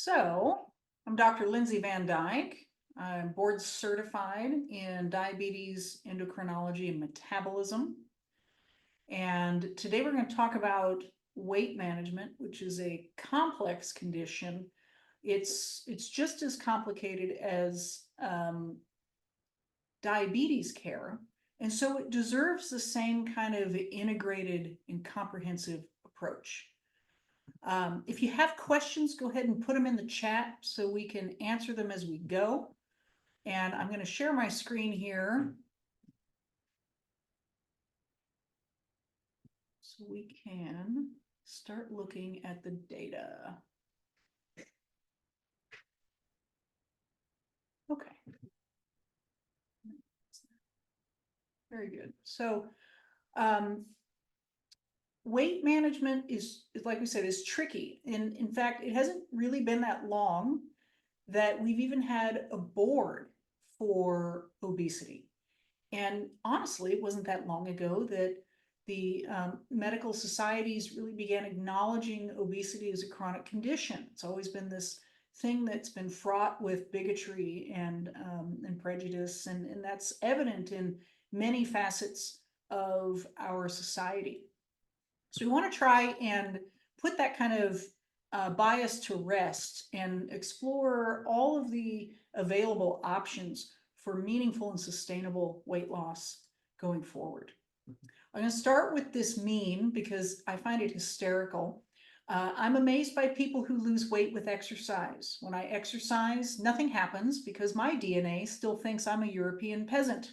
So I'm Dr. Lindsay Van Dyke. I'm board certified in diabetes, endocrinology, and metabolism. And today we're going to talk about weight management, which is a complex condition. It's just as complicated as diabetes care. And so it deserves the same kind of integrated and comprehensive approach. If you have questions, go ahead and put them in the chat so we can answer them as we go. And I'm going to share my screen here so we can start looking at the data. Okay. Very good. So weight management is, like we said, is tricky. And in fact, it hasn't really been that long that we've even had a board for obesity. And honestly, it wasn't that long ago that the medical societies really began acknowledging obesity as a chronic condition. It's always been this thing that's been fraught with bigotry and prejudice, and that's evident in many facets of our society. So we want to try and put that kind of bias to rest and explore all of the available options for meaningful and sustainable weight loss going forward. I'm going to start with this meme because I find it hysterical. I'm amazed by people who lose weight with exercise. When I exercise, nothing happens because my DNA still thinks I'm a European peasant.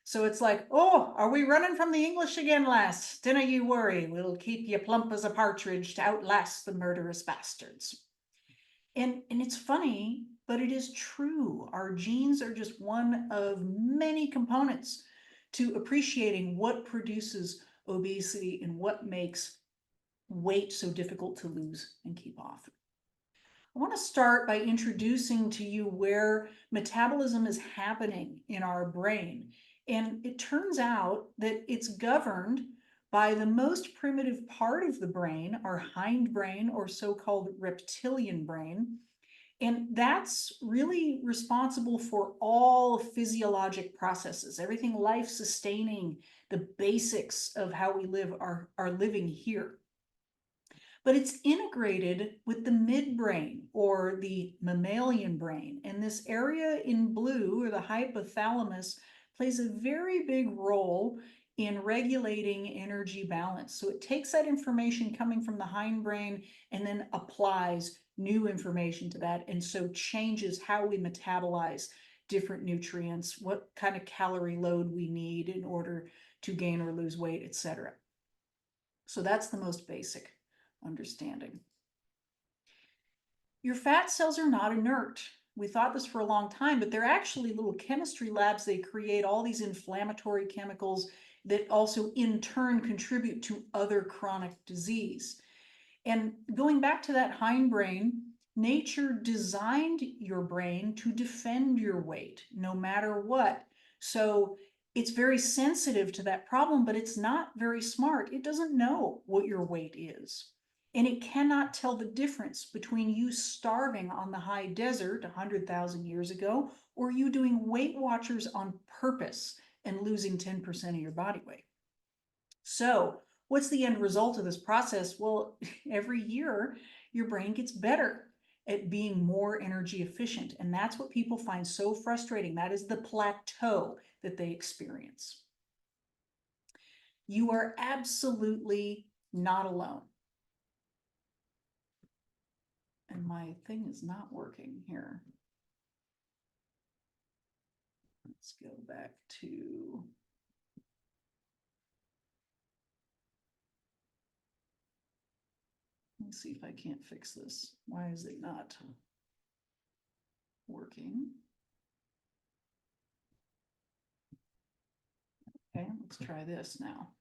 So it's like, oh, are we running from the English again, lass? Dinna you worry, we'll keep you plump as a partridge to outlast the murderous bastards. And it's funny, but it is true. Our genes are just one of many components to appreciating what produces obesity and what makes weight so difficult to lose and keep off. I want to start by introducing to you where metabolism is happening in our brain. And it turns out that it's governed by the most primitive part of the brain, our hindbrain, or so-called reptilian brain. And that's really responsible for all physiologic processes, everything life-sustaining, the basics of how we live are living here. But it's integrated with the midbrain or the mammalian brain. And this area in blue, or the hypothalamus, plays a very big role in regulating energy balance. So it takes that information coming from the hindbrain and then applies new information to that, and so changes how we metabolize different nutrients, what kind of calorie load we need in order to gain or lose weight, etc. So that's the most basic understanding. Your fat cells are not inert. We thought this for a long time, but they're actually little chemistry labs. They create all these inflammatory chemicals that also in turn contribute to other chronic disease. And going back to that hindbrain, nature designed your brain to defend your weight no matter what. So it's very sensitive to that problem, but it's not very smart. It doesn't know what your weight is. And it cannot tell the difference between you starving on the high desert 100,000 years ago or you doing Weight Watchers on purpose and losing 10% of your body weight. So what's the end result of this process? Well, every year your brain gets better at being more energy efficient. And that's what people find so frustrating. That is the plateau that they experience. You are absolutely not alone. And my thing is not working here. Let's go back to... Let me see if I can't fix this. Why is it not working? Okay, let's try this now.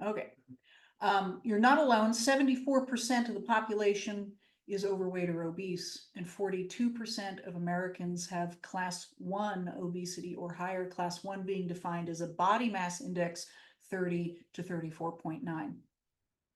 Okay, you're not alone. 74% of the population is overweight or obese, and 42% of Americans have class 1 obesity or higher, class 1 being defined as a body mass index 30 to 34.9.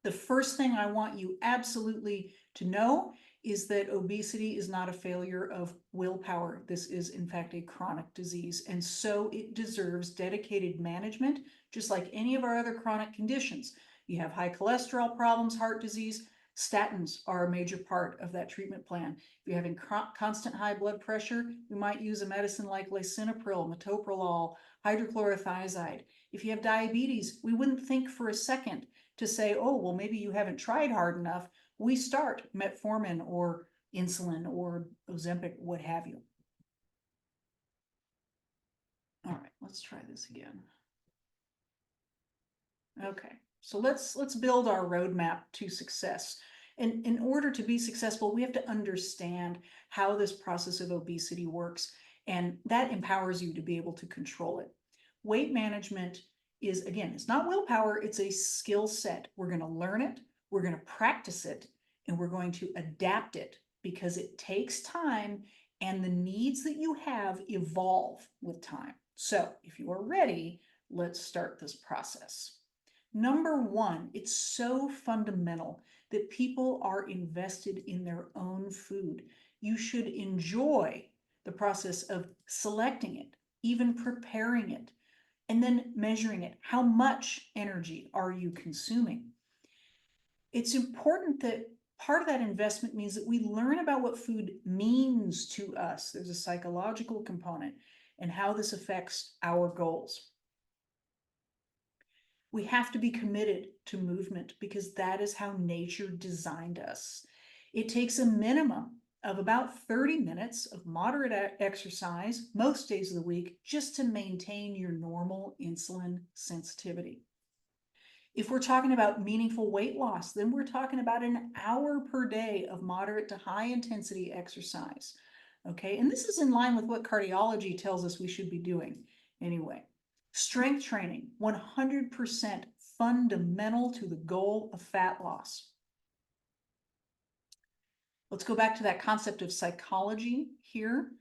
The first thing I want you absolutely to know is that obesity is not a failure of willpower. This is, in fact, a chronic disease, and so it deserves dedicated management, just like any of our other chronic conditions. You have high cholesterol problems, heart disease, statins are a major part of that treatment plan. If you're having constant high blood pressure, we might use a medicine like lisinopril, metoprolol, hydrochlorothiazide. If you have diabetes, we wouldn't think for a second to say, oh, well, maybe you haven't tried hard enough. We start metformin or insulin or Ozempic, what have you. All right, let's try this again. Okay, so let's build our roadmap to success. And in order to be successful, we have to understand how this process of obesity works, and that empowers you to be able to control it. Weight management is, again, it's not willpower, it's a skill set. We're going to learn it, we're going to practice it, and we're going to adapt it because it takes time and the needs that you have evolve with time. So if you are ready, let's start this process. Number one, it's so fundamental that people are invested in their own food. You should enjoy the process of selecting it, even preparing it, and then measuring it. How much energy are you consuming? It's important that part of that investment means that we learn about what food means to us. There's a psychological component and how this affects our goals. We have to be committed to movement because that is how nature designed us. It takes a minimum of about 30 minutes of moderate exercise most days of the week just to maintain your normal insulin sensitivity. If we're talking about meaningful weight loss, then we're talking about an hour per day of moderate to high intensity exercise. Okay, and this is in line with what cardiology tells us we should be doing anyway. Strength training, 100% fundamental to the goal of fat loss. Let's go back to that concept of psychology here.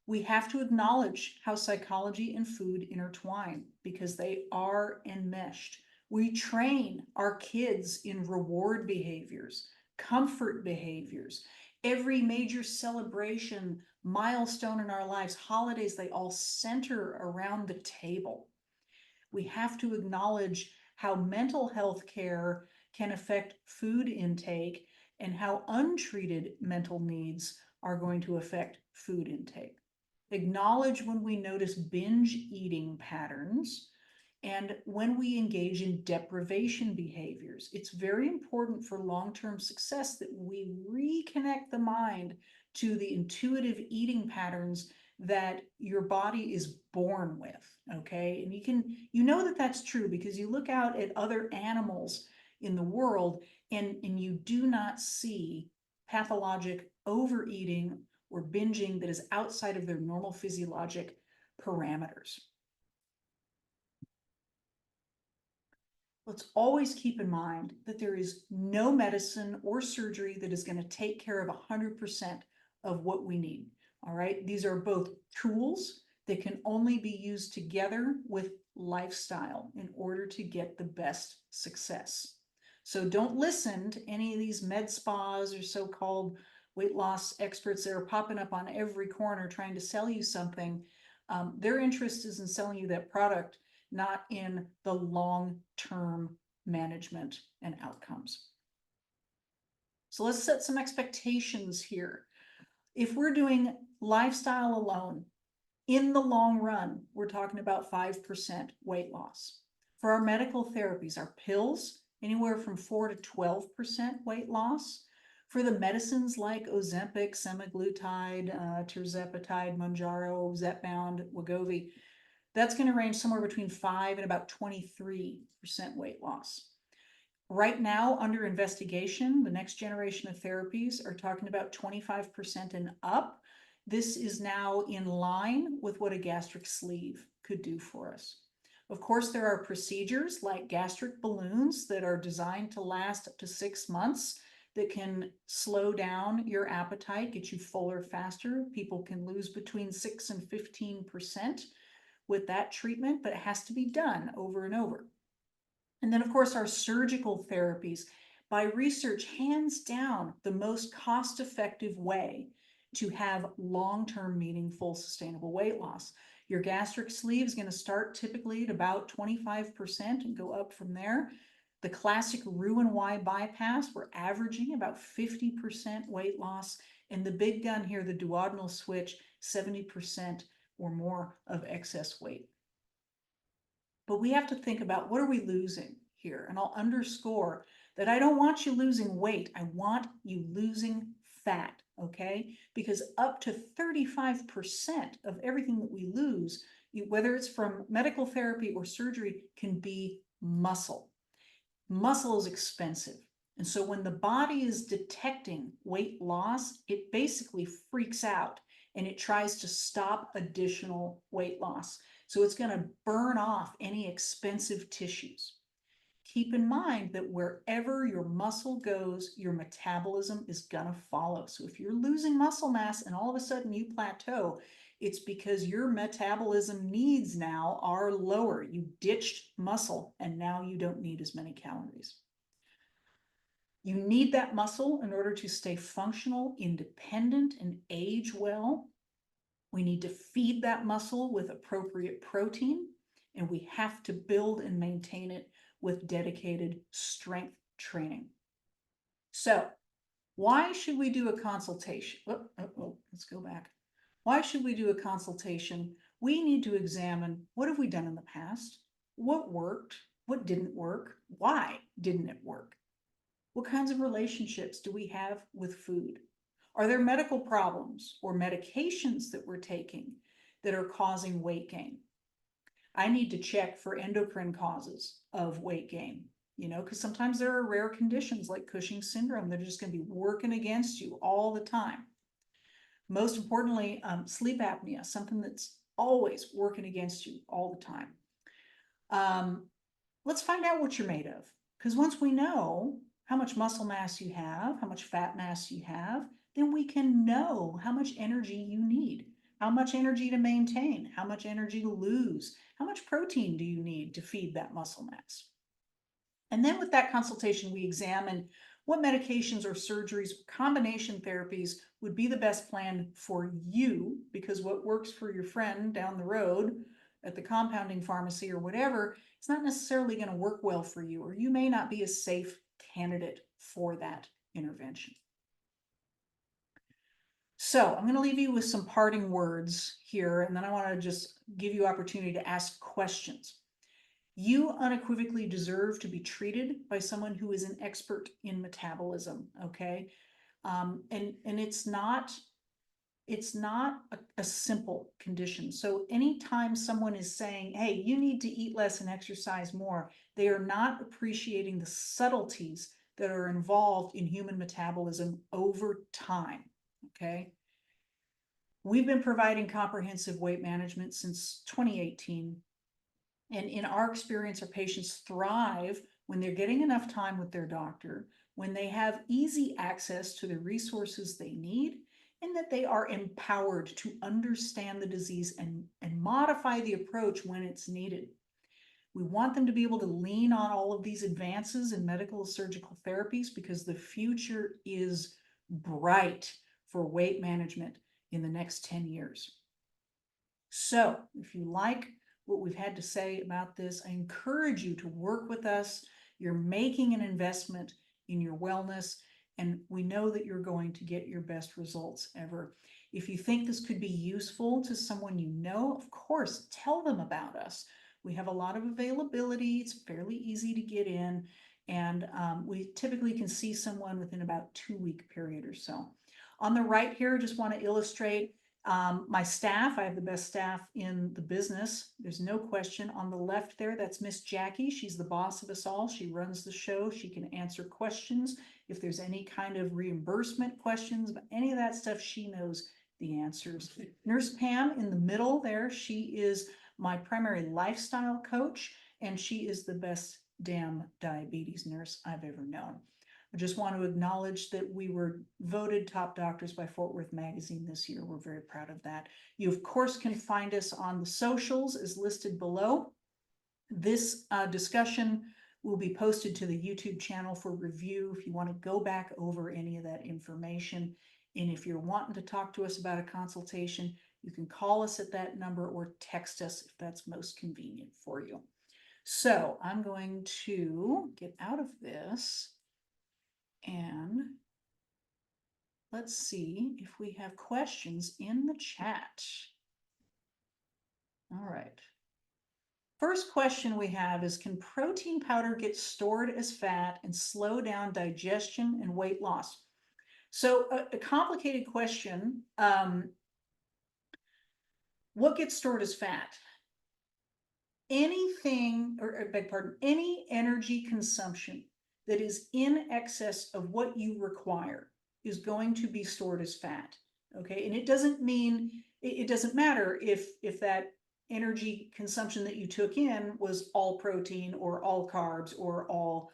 We have to acknowledge how psychology and food intertwine because they are enmeshed. We train our kids in reward behaviors, comfort behaviors. Every major celebration, milestone in our lives, holidays, they all center around the table. We have to acknowledge how mental health care can affect food intake and how untreated mental needs are going to affect food intake. Acknowledge when we notice binge eating patterns and when we engage in deprivation behaviors. It's very important for long-term success that we reconnect the mind to the intuitive eating patterns that your body is born with, okay? And you know that that's true because you look out at other animals in the world and you do not see pathologic overeating or binging that is outside of their normal physiologic parameters. Let's always keep in mind that there is no medicine or surgery that is going to take care of 100% of what we need. All right, these are both tools that can only be used together with lifestyle in order to get the best success. So don't listen to any of these med spas or so-called weight loss experts that are popping up on every corner trying to sell you something. Their interest is in selling you that product, not in the long-term management and outcomes. So let's set some expectations here. If we're doing lifestyle alone, in the long run, we're talking about 5% weight loss. For our medical therapies, our pills, anywhere from 4 to 12% weight loss. For the medicines like Ozempic, semaglutide, tirzepatide, Mounjaro, Zepbound, Wegovy, that's going to range somewhere between 5 and about 23% weight loss. Right now, under investigation, the next generation of therapies are talking about 25% and up. This is now in line with what a gastric sleeve could do for us. Of course, there are procedures like gastric balloons that are designed to last up to 6 months that can slow down your appetite, get you fuller faster. People can lose between 6 and 15% with that treatment, but it has to be done over and over. And then, of course, our surgical therapies by research, hands down, the most cost-effective way to have long-term, meaningful, sustainable weight loss. Your gastric sleeve is going to start typically at about 25% and go up from there. The classic Roux-en-Y bypass, we're averaging about 50% weight loss. And the big gun here, the duodenal switch, 70% or more of excess weight. But we have to think about, what are we losing here? And I'll underscore that I don't want you losing weight. I want you losing fat, okay? Because up to 35% of everything that we lose, whether it's from medical therapy or surgery, can be muscle. Muscle is expensive. And so when the body is detecting weight loss, it basically freaks out and it tries to stop additional weight loss. So it's going to burn off any expensive tissues. Keep in mind that wherever your muscle goes, your metabolism is going to follow. So if you're losing muscle mass and all of a sudden you plateau, it's because your metabolism needs now are lower. You ditched muscle and now you don't need as many calories. You need that muscle in order to stay functional, independent, and age well. We need to feed that muscle with appropriate protein, and we have to build and maintain it with dedicated strength training. So why should we do a consultation? Let's go back. Why should we do a consultation? We need to examine, what have we done in the past? What worked? What didn't work? Why didn't it work? What kinds of relationships do we have with food? Are there medical problems or medications that we're taking that are causing weight gain? I need to check for endocrine causes of weight gain, because sometimes there are rare conditions like Cushing's syndrome that are just going to be working against you all the time. Most importantly, sleep apnea, something that's always working against you all the time. Let's find out what you're made of, because once we know how much muscle mass you have, how much fat mass you have, then we can know how much energy you need, how much energy to maintain, how much energy to lose, how much protein do you need to feed that muscle mass. And then with that consultation, we examine what medications or surgeries, combination therapies would be the best plan for you, because what works for your friend down the road at the compounding pharmacy or whatever, it's not necessarily going to work well for you, or you may not be a safe candidate for that intervention. So I'm going to leave you with some parting words here, and then I want to just give you opportunity to ask questions. You unequivocally deserve to be treated by someone who is an expert in metabolism, okay? And it's not a simple condition. So anytime someone is saying, hey, you need to eat less and exercise more, they are not appreciating the subtleties that are involved in human metabolism over time, okay? We've been providing comprehensive weight management since 2018. And in our experience, our patients thrive when they're getting enough time with their doctor, when they have easy access to the resources they need, and that they are empowered to understand the disease and modify the approach when it's needed. We want them to be able to lean on all of these advances in medical surgical therapies, because the future is bright for weight management in the next 10 years. So if you like what we've had to say about this, I encourage you to work with us. You're making an investment in your wellness, and we know that you're going to get your best results ever. If you think this could be useful to someone you know, of course, tell them about us. We have a lot of availability. It's fairly easy to get in, and we typically can see someone within about 2-week period or so. On the right here, I just want to illustrate my staff. I have the best staff in the business. There's no question. On the left there, that's Miss Jackie. She's the boss of us all. She runs the show. She can answer questions. If there's any kind of reimbursement questions, about any of that stuff, she knows the answers. Nurse Pam in the middle there, she is my primary lifestyle coach, and she is the best damn diabetes nurse I've ever known. I just want to acknowledge that we were voted top doctors by Fort Worth Magazine this year. We're very proud of that. You, of course, can find us on the socials as listed below. This discussion will be posted to the YouTube channel for review if you want to go back over any of that information. And if you're wanting to talk to us about a consultation, you can call us at that number or text us if that's most convenient for you. So I'm going to get out of this and let's see if we have questions in the chat. All right. First question we have is, can protein powder get stored as fat and slow down digestion and weight loss? So a complicated question. What gets stored as fat? Anything, or beg pardon, any energy consumption that is in excess of what you require is going to be stored as fat. Okay, and it doesn't mean, it doesn't matter if that energy consumption that you took in was all protein or all carbs or all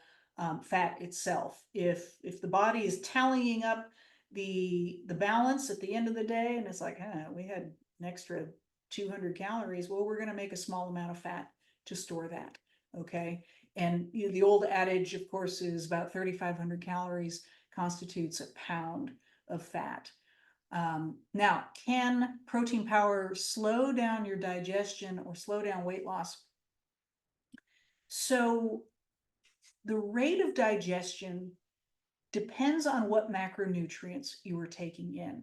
fat itself. If the body is tallying up the balance at the end of the day and it's like, we had an extra 200 calories, well, we're going to make a small amount of fat to store that. Okay, and the old adage, of course, is about 3,500 calories constitutes a pound of fat. Now, can protein powder slow down your digestion or slow down weight loss? So the rate of digestion depends on what macronutrients you are taking in.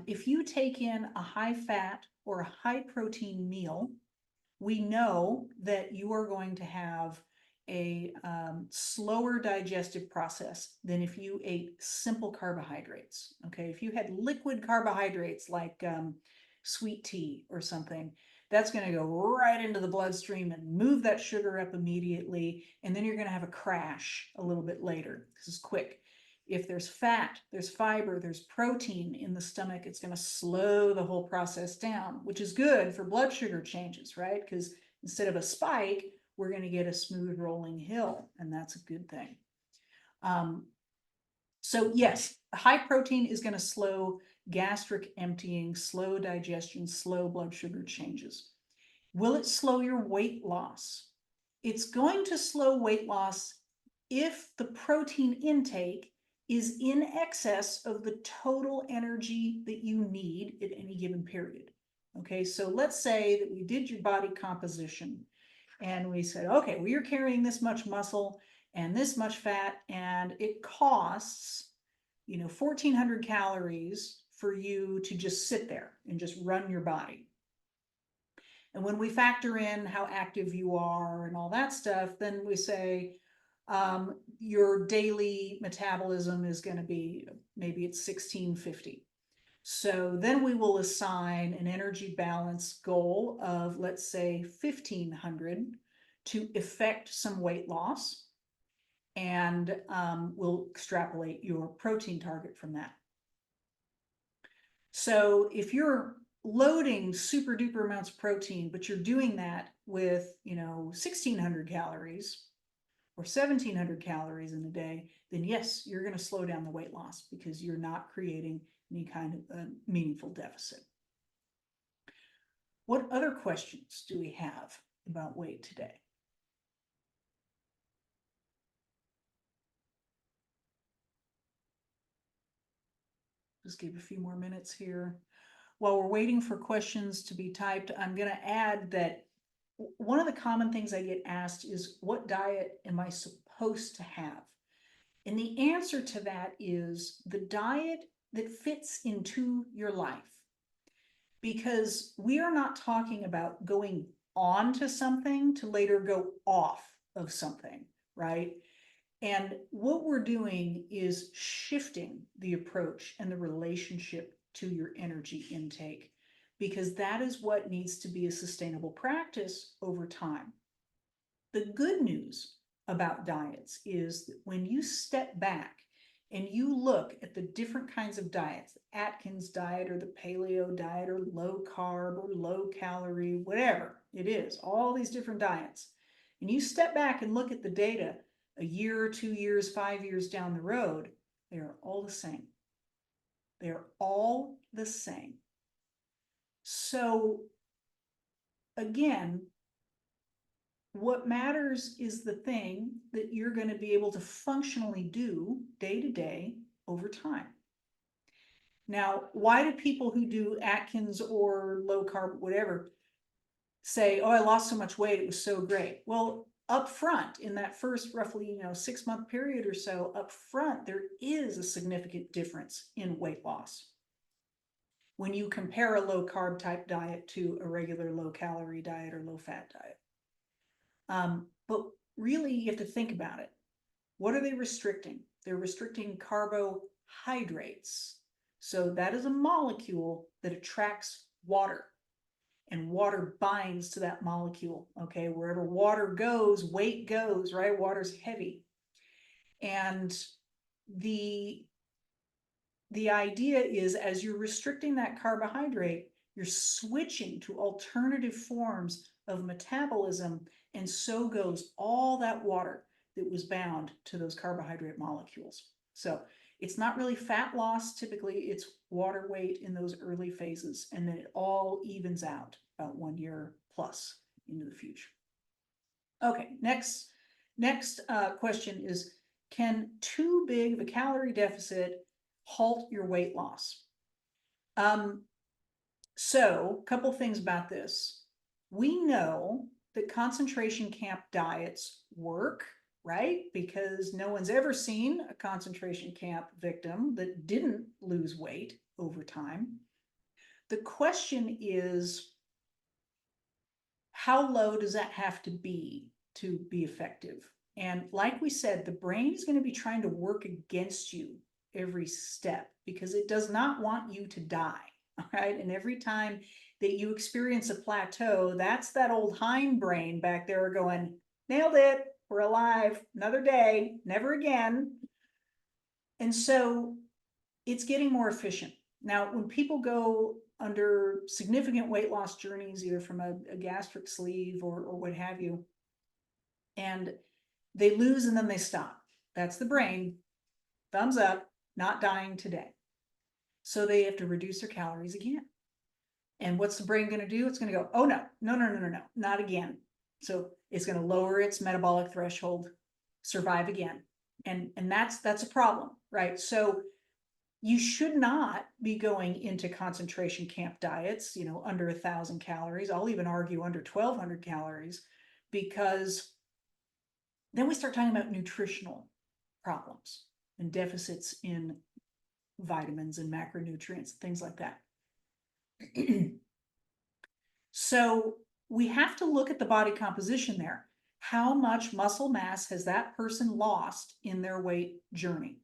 If you take in a high fat or a high protein meal, we know that you are going to have a slower digestive process than if you ate simple carbohydrates. Okay, if you had liquid carbohydrates like sweet tea or something, that's going to go right into the bloodstream and move that sugar up immediately, and then you're going to have a crash a little bit later. This is quick. If there's fat, there's fiber, there's protein in the stomach, it's going to slow the whole process down, which is good for blood sugar changes, right? Because instead of a spike, we're going to get a smooth rolling hill, and that's a good thing. So yes, high protein is going to slow gastric emptying, slow digestion, slow blood sugar changes. Will it slow your weight loss? It's going to slow weight loss if the protein intake is in excess of the total energy that you need at any given period. Okay, so let's say that we did your body composition and we said, okay, well, you're carrying this much muscle and this much fat, and it costs, 1,400 calories for you to just sit there and just run your body. And when we factor in how active you are and all that stuff, then we say, your daily metabolism is going to be, maybe it's 1650. So then we will assign an energy balance goal of, let's say, 1500 to effect some weight loss. And we'll extrapolate your protein target from that. So if you're loading super duper amounts of protein, but you're doing that with, 1600 calories, or 1,700 calories in a day, then yes, you're going to slow down the weight loss because you're not creating any kind of a meaningful deficit. What other questions do we have about weight today? Just give a few more minutes here. While we're waiting for questions to be typed, I'm going to add that one of the common things I get asked is, what diet am I supposed to have? And the answer to that is the diet that fits into your life. Because we are not talking about going on to something to later go off of something, right? And what we're doing is shifting the approach and the relationship to your energy intake, because that is what needs to be a sustainable practice over time. The good news about diets is that when you step back and you look at the different kinds of diets, the Atkins diet or the paleo diet or low carb or low calorie, whatever it is, all these different diets, and you step back and look at the data a year, 2 years, 5 years down the road, they are all the same. They are all the same. So again, What matters is the thing that you're going to be able to functionally do day to day over time. Now, why do people who do Atkins or low carb, whatever, say, oh, I lost so much weight, it was so great? Well, up front, in that first roughly 6-month period or so, up front, there is a significant difference in weight loss when you compare a low carb type diet to a regular low calorie diet or low fat diet. But really, you have to think about it. What are they restricting? They're restricting carbohydrates. So that is a molecule that attracts water, and water binds to that molecule. Okay, wherever water goes, weight goes, right? Water's heavy. And the idea is, as you're restricting that carbohydrate, you're switching to alternative forms of metabolism, and so goes all that water that was bound to those carbohydrate molecules. So it's not really fat loss. Typically, it's water weight in those early phases, and then it all evens out about 1 year plus into the future. Okay, next question is, can too big of a calorie deficit halt your weight loss? So a couple things about this. We know that concentration camp diets work, right? Because no one's ever seen a concentration camp victim that didn't lose weight over time. The question is, how low does that have to be effective? And like we said, the brain is going to be trying to work against you every step because it does not want you to die. All right. And every time that you experience a plateau, that's that old hindbrain back there going, nailed it, we're alive, another day, never again. And so it's getting more efficient. Now, when people go under significant weight loss journeys, either from a gastric sleeve or what have you, and they lose and then they stop, that's the brain, thumbs up, not dying today. So they have to reduce their calories again. And what's the brain going to do? It's going to go, oh, no, not again. So it's going to lower its metabolic threshold, survive again. And that's a problem, right? So you should not be going into concentration camp diets, under 1,000 calories. I'll even argue under 1,200 calories, because then we start talking about nutritional problems and deficits in vitamins and macronutrients, things like that. So we have to look at the body composition there. How much muscle mass has that person lost in their weight journey?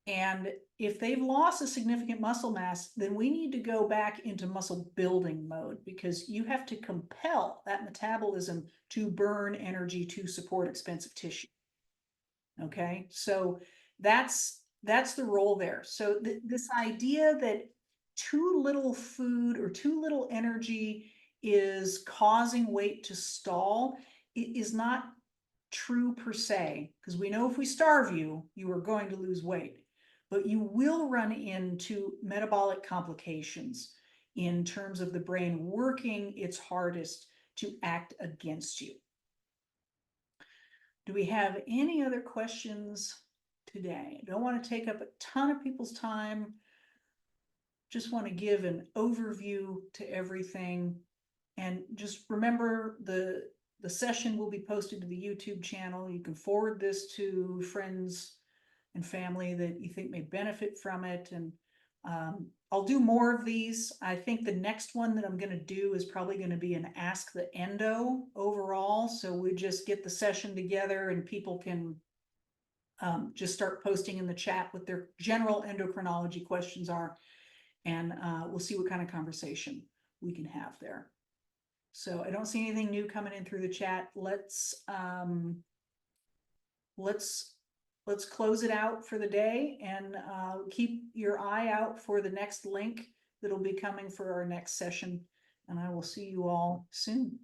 And if they've lost a significant muscle mass, then we need to go back into muscle building mode, because you have to compel that metabolism to burn energy to support expensive tissue. Okay, so that's the role there. So this idea that too little food or too little energy is causing weight to stall is not true per se, because we know if we starve you, you are going to lose weight. But you will run into metabolic complications in terms of the brain working its hardest to act against you. Do we have any other questions today? I don't want to take up a ton of people's time. Just want to give an overview to everything. And just remember, the session will be posted to the YouTube channel. You can forward this to friends and family that you think may benefit from it. And I'll do more of these. I think the next one that I'm going to do is probably going to be an Ask the Endo overall. So we just get the session together and people can just start posting in the chat what their general endocrinology questions are. And we'll see what kind of conversation we can have there. So I don't see anything new coming in through the chat. Let's close it out for the day, and keep your eye out for the next link that'll be coming for our next session. And I will see you all soon.